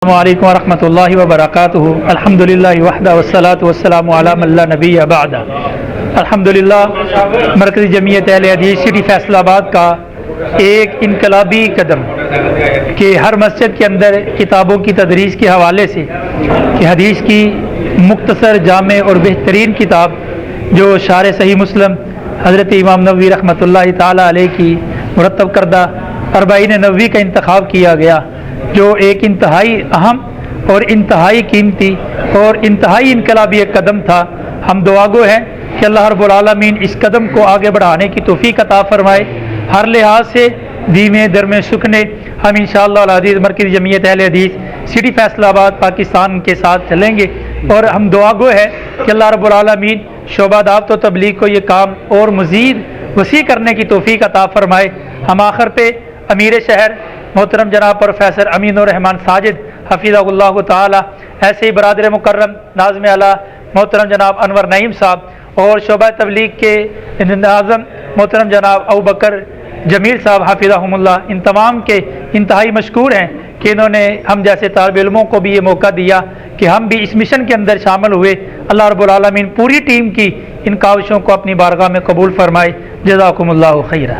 السلام علیکم ورحمۃ اللہ وبرکاتہ۔ الحمدللہ وحدہ والصلاۃ والسلام علی من لا نبی بعد۔ الحمدللہ مرکزی جمعیت اہل حدیث سٹی فیصل آباد کا ایک انقلابی قدم کہ ہر مسجد کے اندر کتابوں کی تدریس کے حوالے سے کہ حدیث کی مختصر جامع اور بہترین کتاب جو شارح صحیح مسلم حضرت امام نووی رحمۃ اللہ تعالی علیہ کی مرتب کردہ اربعین نووی کا انتخاب کیا گیا، جو ایک انتہائی اہم اور انتہائی قیمتی اور انتہائی انقلابی ایک قدم تھا۔ ہم دعا گو ہیں کہ اللہ رب العالمین اس قدم کو آگے بڑھانے کی توفیق عطا فرمائے۔ ہر لحاظ سے دھیمے درمے سکھنے ہم انشاءاللہ العزیز مرکزی جمعیت اہل حدیث سٹی فیصل آباد پاکستان کے ساتھ چلیں گے، اور ہم دعا گو ہے کہ اللہ رب العالمین شعبہ دعوت و تبلیغ کو یہ کام اور مزید وسیع کرنے کی توفیق عطا فرمائے۔ ہم آخر پہ امیر شہر محترم جناب پروفیسر امین الرحمان ساجد حفظہ اللہ تعالی، ایسے ہی برادر مکرم ناظم اعلیٰ محترم جناب انور نعیم صاحب، اور شعبہ تبلیغ کے ناظم محترم جناب ابوبکر جمیل صاحب حفظہم اللہ، ان تمام کے انتہائی مشکور ہیں کہ انہوں نے ہم جیسے طالب علموں کو بھی یہ موقع دیا کہ ہم بھی اس مشن کے اندر شامل ہوئے۔ اللہ رب العالمین پوری ٹیم کی ان کاوشوں کو اپنی بارگاہ میں قبول فرمائے۔ جزاکم اللہ خیرا۔